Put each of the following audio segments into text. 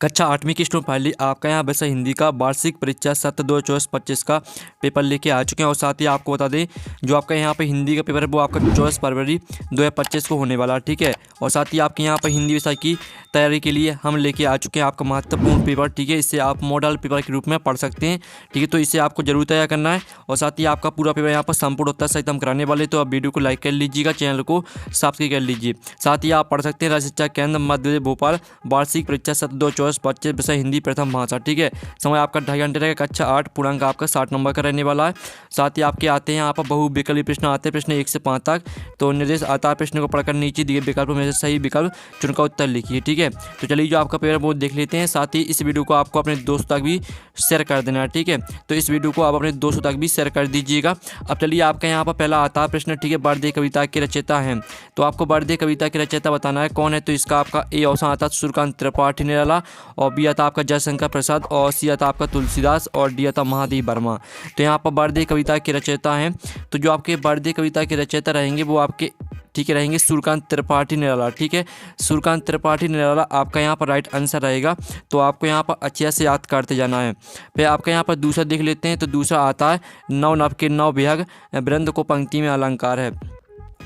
कक्षा 8वीं की स्टूडेंट फाइनली आपका यहाँ वैसे हिंदी का वार्षिक परीक्षा 7/2/24-25 का पेपर लेके आ चुके हैं। और साथ ही आपको बता दें जो आपका यहाँ पे हिंदी का पेपर है वो आपका 24 फरवरी 2025 को होने वाला है, ठीक है। और साथ ही आपके यहाँ पर हिंदी विषय की तैयारी के लिए हम लेके आ चुके हैं आपका महत्वपूर्ण पेपर, ठीक है। इससे आप मॉडल पेपर के रूप में पढ़ सकते हैं, ठीक है। तो इसे आपको जरूर तैयार करना है। और साथ ही आपका पूरा पेपर यहाँ पर संपूर्ण उत्तर सहित हम कराने वाले, तो आप वीडियो को लाइक कर लीजिएगा, चैनल को सब्सक्राइब कर लीजिए। साथ ही आप पढ़ सकते हैं राज्य शिक्षा केंद्र मध्य प्रदेश भोपाल वार्षिक परीक्षा 7/2/24-25 विषय हिंदी प्रथम भाषा, ठीक है। समय आपका 2.5 घंटे रहेगा। कक्षा 8 पूर्णांक आपका 60 नंबर का रहने वाला है। साथ ही आपके आते हैं यहाँ पर बहुविकल्पी प्रश्न आते हैं, प्रश्न 1 से 5 तक। तो निर्देश आता है प्रश्न को पढ़कर नीचे दिए विकल्पों में से सही विकल्प चुनकर उत्तर लिखिए, ठीक है। तो चलिए जो आपका पेपर वो देख लेते हैं। साथ ही इस वीडियो को आपको अपने दोस्तों तक भी शेयर कर देना है, ठीक है। तो इस वीडियो को आप अपने दोस्तों तक भी शेयर कर दीजिएगा। अब चलिए आपका यहाँ पर पहला आता है प्रश्न, ठीक है। बर्थडे कविता के रचयिता हैं, तो आपको बर्थडे कविता के रचयिता बताना है कौन है। तो इसका आपका ए ऑप्शन आता है सूर्यकांत त्रिपाठी निराला, और बी आता आपका जयशंकर प्रसाद, और सी आता आपका तुलसीदास, और डी आता महादेव वर्मा। तो यहाँ पर बर्थडे कविता के रचयिता हैं, तो जो आपके बर्थडे कविता के रचयिता रहेंगे वो आपके, ठीक है, रहेंगे सूर्यकांत त्रिपाठी निराला, ठीक है। सूर्यकांत त्रिपाठी निराला आपका यहाँ पर राइट आंसर रहेगा। तो आपको यहाँ पर अच्छे से याद करते जाना है। फिर आपका यहाँ पर दूसरा देख लेते हैं। तो दूसरा आता है नव नव के नव विहग वृंद को पंक्ति में अलंकार है।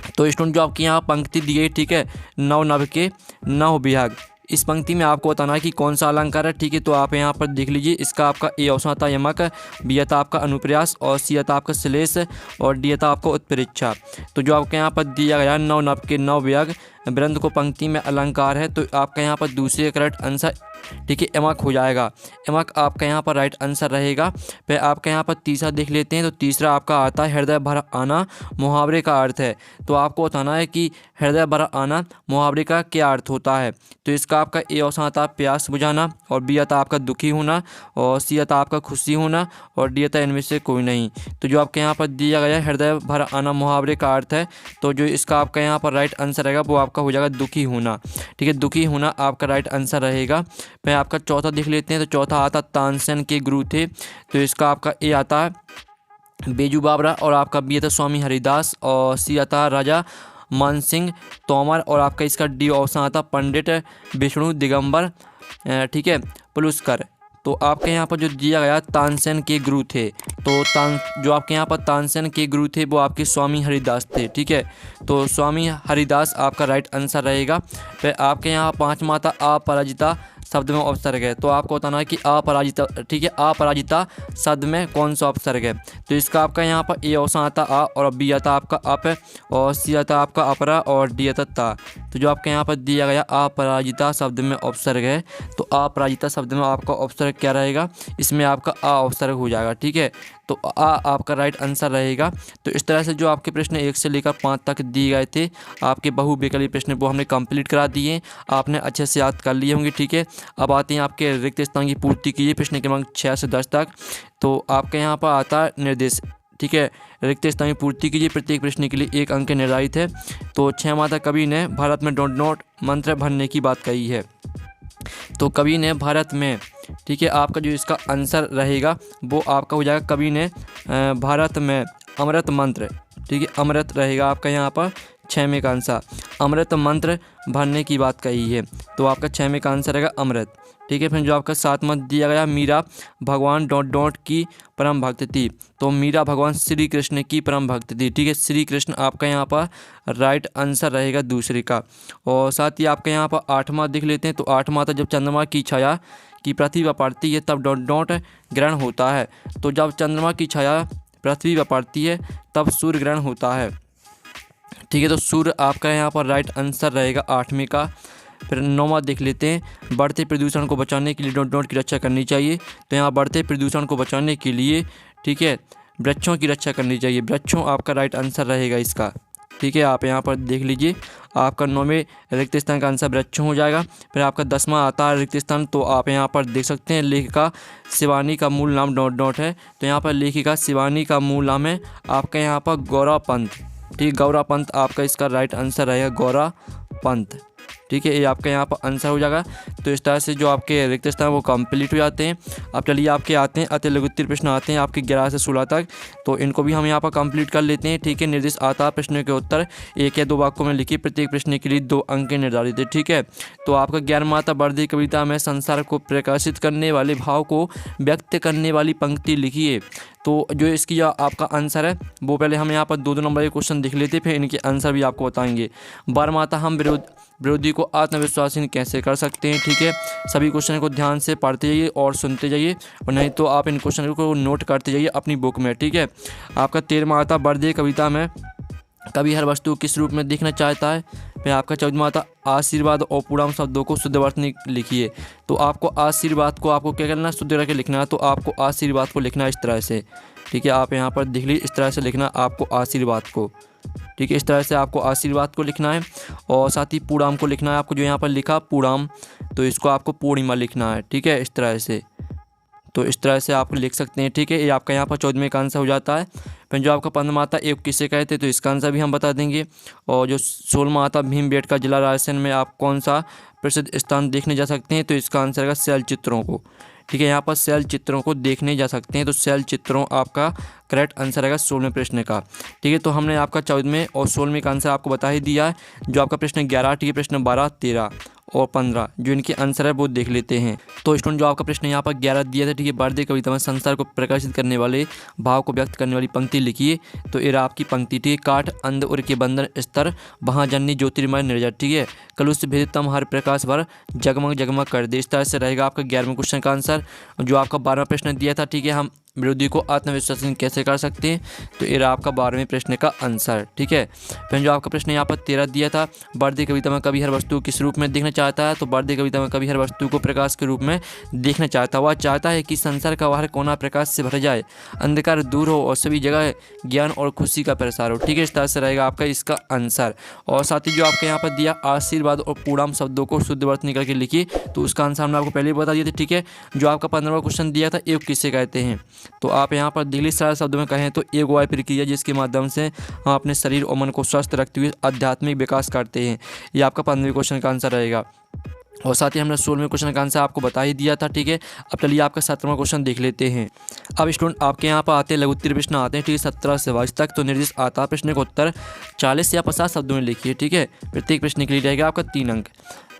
तो स्टूडेंट जो आपकी यहाँ पंक्ति दी गई, ठीक है, नव नव के नव विहग, इस पंक्ति में आपको बताना है कि कौन सा अलंकार है, ठीक है। तो आप यहाँ पर देख लीजिए। इसका आपका ए ऑप्शन आता है यमक, बी आता आपका अनुप्रयास, और सी आता आपका श्लेष, और डी आता आपका उत्प्रेक्षा। तो जो आपके यहाँ पर दिया गया नव नव के नव विहग वृंद को पंक्ति में अलंकार है, तो आपका यहाँ पर दूसरे करेक्ट आंसर, ठीक है, यमक हो जाएगा। यमक आपका यहाँ पर राइट आंसर रहेगा। फिर आपका यहाँ पर तीसरा देख लेते हैं। तो तीसरा आपका आता है हृदय भर आना मुहावरे का अर्थ है। तो आपको बताना है कि हृदय भर आना मुहावरे का क्या अर्थ होता है। तो इसका आपका ए ऑप्शन आता है प्यास बुझाना, और बी आता आपका दुखी होना, और सी आता आपका खुशी होना, और डी आता इनमें से कोई नहीं। तो जो आपके यहाँ पर दिया गया हृदय भर आना मुहावरे का अर्थ है, तो जो इसका आपका यहाँ पर राइट आंसर रहेगा वो आपका हो जाएगा दुखी होना, ठीक है। दुखी होना आपका राइट आंसर रहेगा। फिर आपका चौथा देख लेते हैं। तो चौथा आता तानसेन के गुरु थे, तो इसका आपका ए आता है बेजू बावरा, और आपका बी आता स्वामी हरिदास, और सी आता राजा मान सिंह तोमर, और आपका इसका डी ऑप्शन आता पंडित विष्णु दिगंबर, ठीक है, पुलुस्कर। तो आपके यहाँ पर जो दिया गया तानसेन के गुरु थे, तो जो आपके यहाँ पर तानसेन के गुरु थे वो आपके स्वामी हरिदास थे, ठीक है। तो स्वामी हरिदास आपका राइट आंसर रहेगा। फिर आपके यहाँ पांचवा था अपराजिता शब्द में उपसर्ग है। तो आपको बताना है कि अपराजिता, ठीक है, अपराजिता शब्द में कौन सा उपसर्ग है। तो इसका आपका यहाँ पर ए ऑप्शन आता आ, और बी आता आपका अप, और सी आता आपका अपरा, और डी आता ता। तो जो आपके यहाँ पर दिया गया अपराजिता शब्द में उपसर्ग है, तो अपराजिता शब्द में आपका उपसर्ग क्या रहेगा, इसमें आपका आ उपसर्ग हो जाएगा, ठीक है। तो आ आपका राइट आंसर रहेगा। तो इस तरह से जो आपके प्रश्न 1 से लेकर 5 तक दिए गए थे आपके बहुविकल्पी प्रश्न वो हमने कंप्लीट करा दिए, आपने अच्छे से याद कर लिए होंगे, ठीक है। अब आते हैं आपके रिक्त स्थान की पूर्ति कीजिए प्रश्न क्रमांक 6 से 10 तक। तो आपके यहाँ पर आता है निर्देश, ठीक है, रिक्त स्थान की पूर्ति कीजिए, प्रत्येक प्रश्न के लिए 1 अंक निर्धारित है। तो 6 माता कवि ने भारत में डोंट नोट मंत्र भरने की बात कही है। तो कवि ने भारत में, ठीक है, आपका जो इसका आंसर रहेगा वो आपका हो जाएगा कवि ने भारत में अमृत मंत्र, ठीक है, अमृत रहेगा आपका यहाँ पर 6वें का आंसर, अमृत मंत्र भरने की बात कही है। तो आपका 6वें का आंसर रहेगा अमृत, ठीक है। फिर जो आपका 7वां दिया गया मीरा भगवान डॉट डॉट की परम भक्त थी। तो मीरा भगवान श्री कृष्ण की परम भक्त थी, ठीक है। श्री कृष्ण आपका यहाँ पर राइट आंसर रहेगा दूसरे का। और साथ ही आपके यहाँ पर 8वां देख लेते हैं। तो 8वां था जब चंद्रमा की छाया की पृथ्वी पर पड़ती है तब डॉट डॉट ग्रहण होता है। तो जब चंद्रमा की छाया पृथ्वी पर पड़ती है तब सूर्य ग्रहण होता है, ठीक है। तो सूर्य आपका यहाँ पर राइट आंसर रहेगा 8वें का। फिर 9वां देख लेते हैं। बढ़ते प्रदूषण को बचाने के लिए डॉट डॉट की रक्षा करनी चाहिए। तो यहाँ बढ़ते प्रदूषण को बचाने के लिए, ठीक है, वृक्षों की रक्षा करनी चाहिए। वृक्षों आपका राइट आंसर रहेगा इसका, ठीक है। आप यहाँ पर देख लीजिए आपका 9वें रिक्त स्थान का आंसर वृक्षों हो जाएगा। फिर आपका 10वां आता है रिक्त स्थान। तो आप यहाँ पर देख सकते हैं लेखिका शिवानी का मूल नाम डॉट डॉट है। तो यहाँ पर लेखिका शिवानी का मूल नाम है आपका यहाँ पर गौरा पंत, ठीक, गौरा पंत आपका इसका राइट आंसर रहेगा गौरा पंत, ठीक है, ये आपका यहाँ पर आंसर हो जाएगा। तो इस तरह से जो आपके रिक्त स्थान वो कंप्लीट हो जाते हैं। अब चलिए आपके आते हैं अति लघु उत्तरीय प्रश्न आते हैं आपके 11 से 16 तक, तो इनको भी हम यहाँ पर कंप्लीट कर लेते हैं। ठीक है, निर्दिष्ट आता है प्रश्नों के उत्तर 1 या 2 वाक्यों में लिखिए, प्रत्येक प्रश्न के लिए 2 अंक निर्धारित है। ठीक है, तो आपका 11वां था वर्दी कविता में संसार को प्रकाशित करने वाले भाव को व्यक्त करने वाली पंक्ति लिखिए। तो जो इसकी आपका आंसर है वो पहले हम यहाँ पर 2-2 नंबर के क्वेश्चन देख लेते, फिर इनके आंसर भी आपको बताएंगे। 12वां था हम विरोधी को आत्मविश्वासी कैसे कर सकते हैं। ठीक है, सभी क्वेश्चन को ध्यान से पढ़ते जाइए और सुनते जाइए, और नहीं तो आप इन क्वेश्चन को नोट करते जाइए अपनी बुक में। ठीक है, आपका 13वां था वर्दी कविता में कवि हर वस्तु किस रूप में देखना चाहता है। फिर आपका 14वां था आशीर्वाद और पूर्णांग शब्दों को शुद्ध अर्थ लिखिए। तो आपको आशीर्वाद को आपको क्या करना है, शुद्ध करके लिखना है। तो आपको आशीर्वाद को लिखना है इस तरह से। ठीक है, आप यहाँ पर देख लीजिए, इस तरह से लिखना आपको आशीर्वाद को। ठीक है, इस तरह से आपको आशीर्वाद को लिखना है, और साथ ही पूर्णाम को लिखना है आपको, जो यहाँ पर लिखा पूर्णाम, तो इसको आपको पूर्णिमा लिखना है। ठीक है, इस तरह से, तो इस तरह से आप लिख सकते हैं। ठीक है, ये आपका यहाँ पर 14वें का आंसर हो जाता है। फिर जो आपका 15वां आता एक किसे कहते हैं, तो इसका आंसर भी हम बता देंगे। और जो 16वां आता भीमबेटका जिला रायसेन में आप कौन सा प्रसिद्ध स्थान देखने जा सकते हैं, तो इसका आंसर है शैल चित्रों को। ठीक है, यहाँ पर शैल चित्रों को देखने जा सकते हैं, तो शैल चित्रों आपका करेक्ट आंसर है 16वें प्रश्न का। ठीक है, तो हमने आपका 14वें और 16वें का आंसर आपको बता ही दिया है। जो आपका प्रश्न 11, ठीक है, प्रश्न 12, 13 और 15 जो इनके आंसर है वो देख लेते हैं। तो स्टूडेंट जो आपका प्रश्न यहाँ पर 11 दिया था, ठीक है, वर्दी कविता में संसार को प्रकाशित करने वाले भाव को व्यक्त करने वाली पंक्ति लिखिए। तो ये आपकी पंक्ति, ठीक है, काठ अंध उर के बंधन स्तर वहाँ जननी ज्योतिर्मय निर्जर। ठीक है, कलुष भेदतम हर प्रकाश भर जगमग जगमग कर दे। इस तरह से रहेगा आपका 11वें क्वेश्चन का आंसर। जो आपका 12वां प्रश्न दिया था, ठीक है, हम विरोधी को आत्मविश्वासी कैसे कर सकते हैं, तो ये रहा आपका 12वें प्रश्न का आंसर। ठीक है, फिर जो आपका प्रश्न यहाँ पर 13 दिया था, वर्दी कविता में कवि हर वस्तु किस रूप में देखना चाहता है। तो वर्दी कविता में कवि हर वस्तु को प्रकाश के रूप में देखना चाहता है। वह चाहता है कि संसार का हर कोना प्रकाश से भर जाए, अंधकार दूर हो और सभी जगह ज्ञान और खुशी का प्रसार हो। ठीक है, इस तरह से रहेगा आपका इसका आंसर। और साथ ही जो आपके यहाँ पर दिया आशीर्वाद और पूर्णाम शब्दों को शुद्ध अर्थ निकल के लिखिए, तो उसका आंसर हमने आपको पहले ही बता दिया था। ठीक है, जो आपका 15वां क्वेश्चन दिया था योग किसे कहते हैं, तो आप यहाँ पर दिल्ली सरल शब्दों में कहें तो एक वह प्रक्रिया जिसके माध्यम से हम अपने शरीर और मन को स्वस्थ रखते हुए आध्यात्मिक विकास करते हैं। ये आपका 15वें क्वेश्चन का आंसर रहेगा। और साथ ही हमने 16वें क्वेश्चन का आंसर आपको बता ही दिया था। ठीक है, अब चलिए आपका 17वां क्वेश्चन देख लेते हैं। अब स्टूडेंट आपके यहाँ पर आते हैं लघु उत्तरीय प्रश्न आते हैं, ठीक है, 17 से 22 तक। तो निर्दिष्ट आता प्रश्न का उत्तर 40 या 50 शब्दों में लिखिए। ठीक है, प्रत्येक प्रश्न के लिए रहेगा आपका 3 अंक।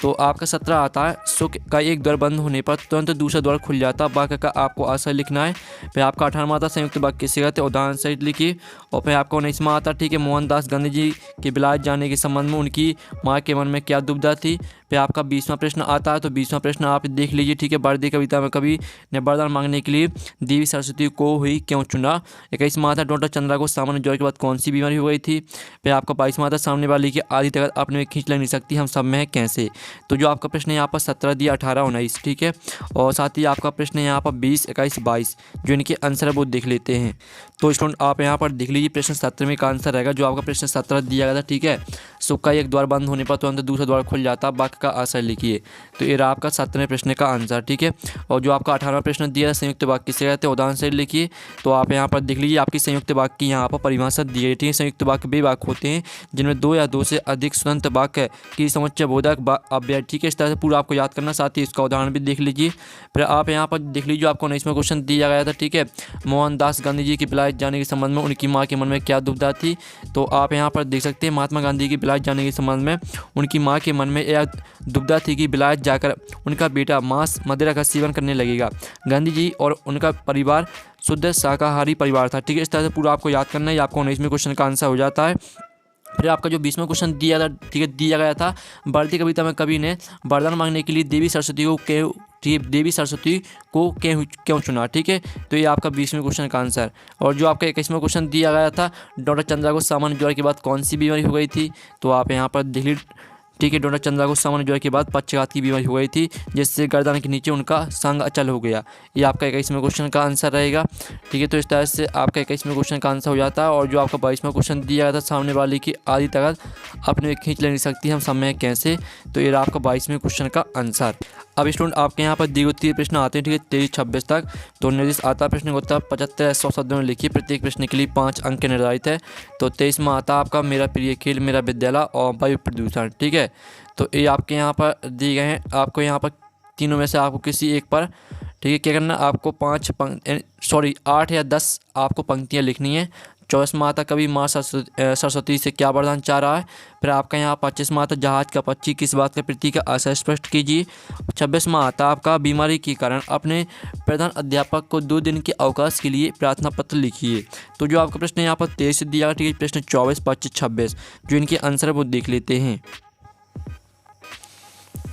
तो आपका 17 आता है सुख का एक द्वार बंद होने पर तुरंत दूसरा द्वार खुल जाता है, वाक्य का आपको आशय लिखना है। फिर आपका 18वां आता संयुक्त वाक्य किसे कहते हैं, उदाहरण सहित लिखिए। और फिर आपका 19वां आता, ठीक है, मोहनदास गांधी जी के विलायत जाने के संबंध में उनकी माँ के मन में क्या दुविधा थी। फिर आपका 20वां प्रश्न आता है, तो 20वां प्रश्न आप देख लीजिए। ठीक है, वर्दी कविता में कवि ने वरदान मांगने के लिए देवी सरस्वती को ही क्यों चुना। 21वां आता डॉक्टर चंद्रा को सामान्य ज्वर के बाद कौन सी बीमारी हो गई थी। फिर आपका 22वां आता सामने वाली की आधी तक अपने में खींच नहीं सकती, हम सब में है कैसे। तो जो आपका प्रश्न यहाँ पर 17 दिया, 18, 19, ठीक है, और साथ ही आपका प्रश्न यहाँ पर 20, 21, 22 जो इनके आंसर है वो देख लेते हैं। तो स्टूडेंट आप यहाँ पर देख लीजिए, प्रश्न 17वें का आंसर रहेगा। जो आपका प्रश्न 17 दिया गया था, ठीक है, सुख का एक द्वार बंद होने पर तुरंत दूसरा द्वार खुल जाता, वाक्य का आशय लिखिए। तो ये रहा आपका 17वें प्रश्न का आंसर। ठीक है, और जो आपका 18वां प्रश्न दिया संयुक्त वाक्य किसे कहते हैं, उदाहरण से लिखिए। तो आप यहाँ पर देख लीजिए, आपकी संयुक्त वाक्य की यहाँ पर परिभाषा दी है। ठीक है, संयुक्त वाक्य वे वाक्य होते हैं जिनमें 2 या 2 से अधिक स्वतंत्र वाक्य की समुच्चय बोधक अव्यय। ठीक है, इस तरह से पूरा आपको याद करना, साथ ही इसका उदाहरण भी देख लीजिए। फिर आप यहाँ पर देख लीजिए, आपको 19वां क्वेश्चन दिया गया था। ठीक है, मोहनदास गांधी जी की विलायत जाने के संबंध में उनकी माँ के मन में क्या दुविधा थी। तो आप यहाँ पर देख सकते हैं, महात्मा गांधी की विलायत जाने के संबंध में उनकी माँ के मन में यह दुविधा थी कि विलायत जाकर उनका बेटा मांस मदिरा का सेवन करने लगेगा। गांधी जी और उनका परिवार शुद्ध शाकाहारी परिवार था। ठीक है, इस तरह से पूरा आपको याद करना है। आपको 19वें क्वेश्चन का आंसर हो जाता है। फिर आपका जो 20वां क्वेश्चन दिया था, ठीक है, दिया गया था, वर्दी कविता में कवि ने वरदान मांगने के लिए देवी सरस्वती को क्यों चुना। ठीक है, तो ये आपका 20वें क्वेश्चन का आंसर। और जो आपका 21वां क्वेश्चन दिया गया था, डॉक्टर चंद्रा को सामान्य ज्वर के बाद कौन सी बीमारी हो गई थी। तो आप यहाँ पर देख लीजिए। ठीक है, डॉक्टर चंद्रा को सामान्य ज्वर के बाद पक्षघात की बीमारी हो गई थी, जिससे गर्दन के नीचे उनका संग अचल हो गया। ये आपका 21वें क्वेश्चन का आंसर रहेगा। ठीक है, तो इस तरह से आपका 21वें क्वेश्चन का आंसर हो जाता है। और जो आपका 22वां क्वेश्चन दिया गया था, सामने वाले की आधी तक अपने खींच ले नहीं सकती, हम सब में कैसे। तो ये आपका 22वें क्वेश्चन का आंसर। अब स्टूडेंट आपके यहाँ पर दी गई 3 प्रश्न आते हैं, ठीक है, 23-26 तक। तो निर्दिष्ट आता है प्रश्न होता है 75 100 शब्दों में लिखिए, प्रत्येक प्रश्न के लिए 5 अंक निर्धारित है। तो 23 में आता है आपका मेरा प्रिय खेल, मेरा विद्यालय और वायु प्रदूषण, ठीक है। तो ये आपके यहाँ पर दिए गए हैं, आपको यहाँ पर तीनों में से आपको किसी एक पर, ठीक है, क्या करना, आपको 8 या 10 आपको पंक्तियाँ लिखनी है। 24 में आता कभी माँ सरस्वती से क्या वरदान चाह रहा है। फिर आपका यहाँ 25 में आता जहाज का पक्षी किस बात का प्रतीक है, आशय स्पष्ट कीजिए। 26 में आता आपका बीमारी के कारण अपने प्रधान अध्यापक को 2 दिन के अवकाश के लिए प्रार्थना पत्र लिखिए। तो जो आपका प्रश्न यहाँ पर 23 से दिया, ठीक है, प्रश्न 24, 25, 26 जो इनके आंसर है वो देख लेते हैं।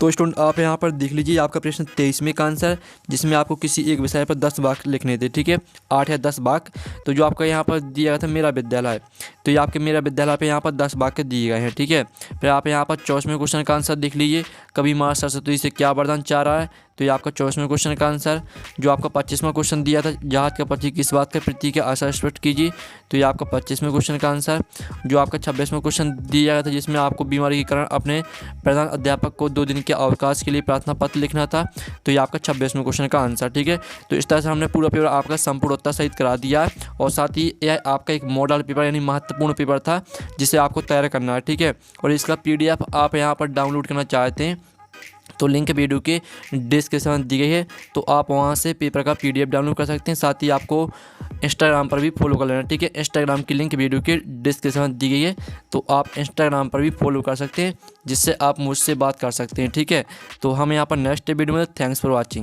तो स्टूडेंट आप यहाँ पर देख लीजिए, आपका प्रश्न 23 में का आंसर, जिसमें आपको किसी एक विषय पर 10 वाक्य लिखने थे, ठीक है, 8 या 10 वाक्य। तो जो आपका यहाँ पर दिया गया था मेरा विद्यालय, तो ये आपके मेरा विद्यालय पे यहाँ पर 10 वाक्य दिए गए हैं, ठीक है। फिर आप यहाँ पर 24वें क्वेश्चन का आंसर देख लीजिए, कभी माँ सरस्वती से क्या वरदान चाह रहा है। तो ये आपका 24वें क्वेश्चन का आंसर। जो आपका 25वां क्वेश्चन दिया था जहाज का पक्षी किस बात का प्रतीक है, आशय स्पष्ट कीजिए। तो ये आपका 25वें क्वेश्चन का आंसर। जो आपका 26वां क्वेश्चन दिया गया था जिसमें आपको बीमारी के कारण अपने प्रधान अध्यापक को 2 दिन के अवकाश के लिए प्रार्थना पत्र लिखना था। तो ये आपका 26वें क्वेश्चन का आंसर, ठीक है। तो इस तरह से हमने पूरा पेपर आपका संपूर्ण उत्तर सहित करा दिया है, और साथ ही यह आपका एक मॉडल पेपर यानी महत्वपूर्ण पेपर था जिसे आपको तैयार करना है, ठीक है। और इसका PDF आप यहाँ पर डाउनलोड करना चाहते हैं तो लिंक वीडियो के डिस्क्रिप्शन में दी गई है, तो आप वहाँ से पेपर का PDF डाउनलोड कर सकते हैं। साथ ही आपको इंस्टाग्राम पर भी फॉलो कर लेना, ठीक है। इंस्टाग्राम की लिंक वीडियो के डिस्क्रिप्शन में दी गई है, तो आप इंस्टाग्राम पर भी फॉलो कर सकते हैं, जिससे आप मुझसे बात कर सकते हैं, ठीक है। तो हम यहाँ पर नेक्स्ट वीडियो में, थैंक्स फॉर वॉचिंग।